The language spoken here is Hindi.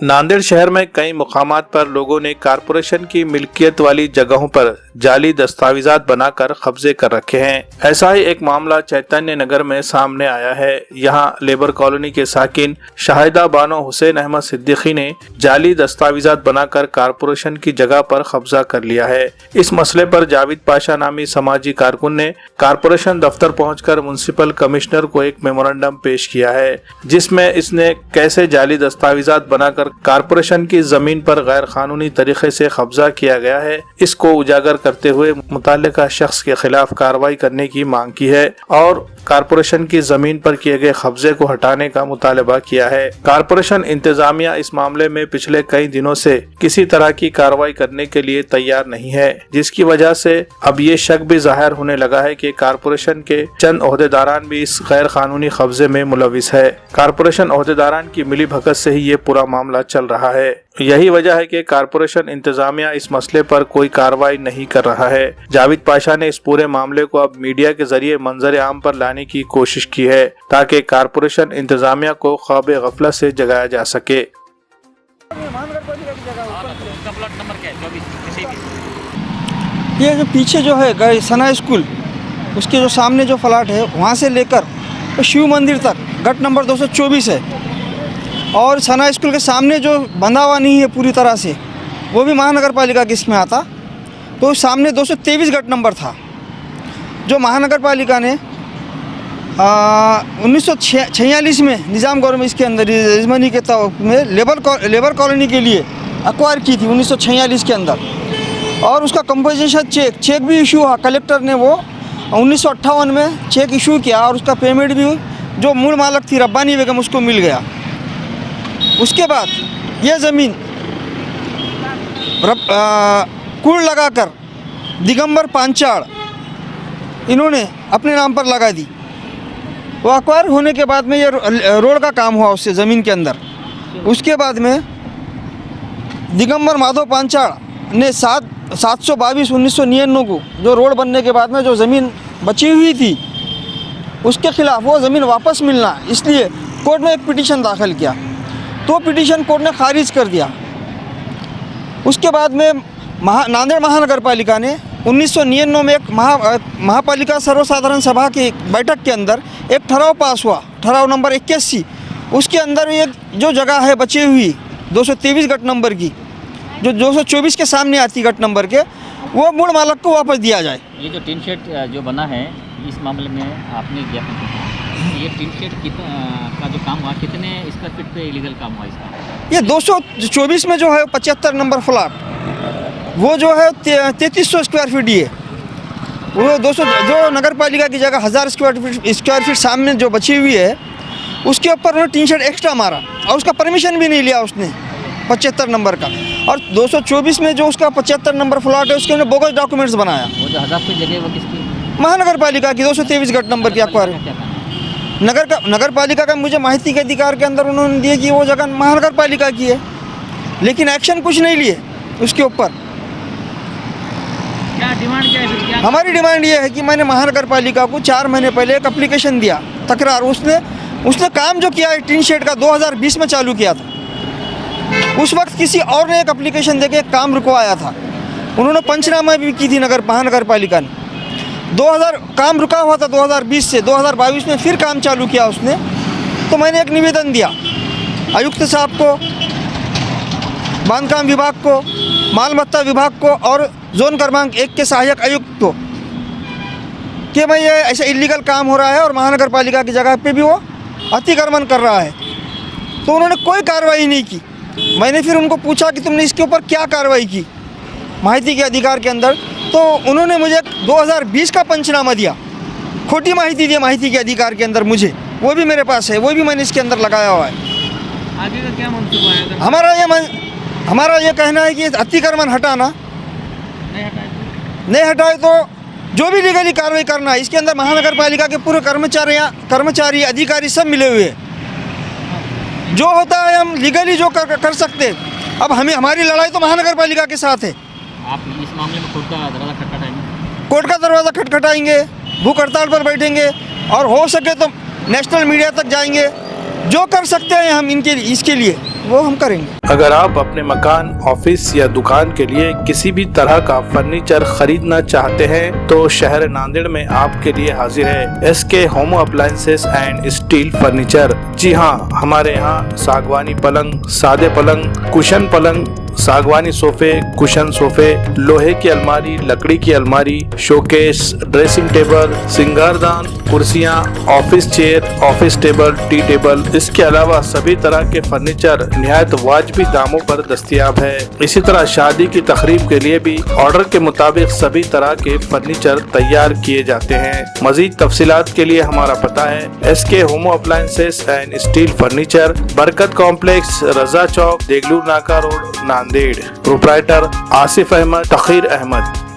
नांदेड़ शहर में कई मुकामात पर लोगों ने कारपोरेशन की मिल्कियत वाली जगहों पर जाली दस्तावेजात बनाकर कब्जे कर रखे हैं। ऐसा ही एक मामला चैतन्य नगर में सामने आया है। यहां लेबर कॉलोनी के साकिन शाहिदा बानो हुसैन अहमद सिद्दीकी ने जाली दस्तावेजात बनाकर कारपोरेशन की जगह पर कब्जा कर लिया है। इस मसले पर जावेद पाशा नामी समाजी कारकुन ने कारपोरेशन दफ्तर पहुंचकर म्युनिसिपल कमिश्नर को एक मेमोरेंडम पेश किया है, जिसमें इसने कैसे जाली दस्तावेजात बनाकर कारपोरेशन की जमीन पर गैर कानूनी तरीके से कब्जा किया गया है, इसको उजागर करते हुए मुतल्लिका शख्स के खिलाफ कार्रवाई करने की मांग की है और कारपोरेशन की जमीन पर किए गए कब्जे को हटाने का मुतालबा किया है। कारपोरेशन इंतजामिया इस मामले में पिछले कई दिनों से किसी तरह की कार्रवाई करने के लिए तैयार नहीं है, जिसकी वजह से अब ये शक भी जाहिर होने लगा है कि कारपोरेशन के चंद ओहदेदारान भी इस गैर कानूनी कब्जे में मुलविस है। कारपोरेशन ओहदेदारान की मिली भगत से ही ये पूरा मामला चल रहा है। यही वजह है कि कारपोरेशन इंतजामिया इस मसले पर कोई कार्रवाई नहीं कर रहा है। जावेद पाशा ने इस पूरे मामले को अब मीडिया के जरिए मंजर आम पर लाने की कोशिश की है ताकि कारपोरेशन इंतजामिया को ख्वाब गफलत से जगाया जा सके। ये जो पीछे जो है सना स्कूल, उसके जो सामने जो फ्लैट है वहाँ से लेकर तो शिव मंदिर तक गट नंबर 224 है और सना स्कूल के सामने जो बंधा हुआ नहीं है पूरी तरह से, वो भी महानगर पालिका के इसमें आता। तो सामने 223 गट नंबर था जो महानगर पालिका ने 1946 में निज़ाम गवर्नमेंट इसके अंदर रिजमनी के में लेबर कॉलोनी के लिए एक्वायर की थी 1946 के अंदर, और उसका कंपोजिशन चेक भी इशू हुआ। कलेक्टर ने वो 1958 में चेक इशू किया और उसका पेमेंट भी जो मूल मालिक थी रब्बानी बेगम उसको मिल गया। उसके बाद ये ज़मीन कूड़ लगाकर दिगंबर पांचाल इन्होंने अपने नाम पर लगा दी। वो एक्वायर होने के बाद में ये रोड का काम हुआ उससे ज़मीन के अंदर। उसके बाद में दिगंबर माधव पांचाल ने 7/22/1999 को जो रोड बनने के बाद में जो ज़मीन बची हुई थी उसके खिलाफ वो ज़मीन वापस मिलना, इसलिए कोर्ट में एक पिटीशन दाखिल किया। तो पिटीशन कोर्ट ने खारिज कर दिया। उसके बाद में नांदेड़ महानगर पालिका ने 1999 में एक महापालिका सर्वसाधारण सभा की बैठक के अंदर एक ठराव पास हुआ, ठराव नंबर 81। उसके अंदर एक जो जगह है बची हुई 223 गट नंबर की, जो 224 के सामने आती गट नंबर के, वो मूल मालिक को वापस दिया जाए। ये जो टीन शेड जो बना है इस मामले में आपने ज्ञापन किया, ये टीन शेड का जो काम हुआ कितने स्क्वायर फीट पे इलीगल काम हुआ इसका? ये 224 में जो है 75 नंबर फ्लैट, वो जो है 3300 स्क्वायर फीट, ये वो 200 जो नगर पालिका की जगह 1000 स्क्वायर फीट सामने जो बची हुई है उसके ऊपर उन्होंने टीन शेड एक्स्ट्रा मारा और उसका परमिशन भी नहीं लिया उसने 75 नंबर का। और 224 में जो उसका 75 नंबर फ्लैट है उसके उन्होंने बोगस डॉक्यूमेंट्स बनाया। वो जो 1000 फीट जगह वो किसकी? महानगर पालिका की 223 गट नंबर की एक्वायर। नगर पालिका का मुझे माहिती के अधिकार के अंदर उन्होंने दिए कि वो जगह महानगर पालिका की है, लेकिन एक्शन कुछ नहीं लिए उसके ऊपर। क्या डिमांड क्या है? हमारी डिमांड ये है कि मैंने महानगर पालिका को 4 महीने पहले एक एप्लीकेशन दिया तकरार, उसने काम जो किया है टीन शेड का 2020 में चालू किया था। उस वक्त किसी और ने एक एप्लीकेशन देके काम रुकवाया था, उन्होंने पंचनामा भी की थी महानगर पालिका ने। 2000 काम रुका हुआ था 2020 से 2022 में फिर काम चालू किया उसने। तो मैंने एक निवेदन दिया आयुक्त साहब को, बांधकाम विभाग को, माल मत्ता विभाग को और जोन क्रमांक 1 के सहायक आयुक्त को कि भाई ये ऐसा इलीगल काम हो रहा है और महानगर पालिका की जगह पे भी वो अतिक्रमण कर रहा है। तो उन्होंने कोई कार्रवाई नहीं की। मैंने फिर उनको पूछा कि तुमने इसके ऊपर क्या कार्रवाई की माहिती के अधिकार के अंदर, तो उन्होंने मुझे 2020 का पंचनामा दिया, खोटी माहिती दी माहिती के अधिकार के अंदर मुझे, वो भी मेरे पास है, वो भी मैंने इसके अंदर लगाया हुआ है। आगे का क्या मंसूबा है? हमारा ये कहना है कि अतिक्रमण हटाना, नहीं हटाए तो जो भी लीगली कार्रवाई करना है। इसके अंदर महानगर पालिका के पूरे कर्मचारी अधिकारी सब मिले हुए हैं। जो होता है हम लीगली जो कर सकते हैं। अब हमारी लड़ाई तो महानगर पालिका के साथ है। आप इस मामले में कोर्ट का दरवाज़ा खटखटाएंगे? कोर्ट का दरवाज़ा खटखटाएंगे, भूख हड़ताल पर बैठेंगे और हो सके तो नेशनल मीडिया तक जाएंगे। जो कर सकते हैं हम इसके लिए वो हम करेंगे। अगर आप अपने मकान, ऑफिस या दुकान के लिए किसी भी तरह का फर्नीचर खरीदना चाहते हैं तो शहर नांदेड़ में आपके लिए हाजिर है SK home appliances and steel furniture. जी हाँ, हमारे यहाँ सागवानी पलंग, सादे पलंग, कुशन पलंग, सागवानी सोफे, कुशन सोफे, लोहे की अलमारी, लकड़ी की अलमारी, शोकेस, ड्रेसिंग टेबल, सिंगारदान, कुर्सियां, office chair, office table, tea table, इसके अलावा सभी तरह के फर्नीचर निहायत वाजिबी दामों पर दस्तयाब है। इसी तरह शादी की तकरीब के लिए भी ऑर्डर के मुताबिक सभी तरह के फर्नीचर तैयार किए जाते हैं। मजीद तफसीलात के लिए हमारा पता है SK home appliances and steel furniture, बरकत कॉम्प्लेक्स, रजा चौक, देगलूर नाका रोड, नांदेड़। प्रोप्राइटर आसिफ अहमद, तखीर अहमद।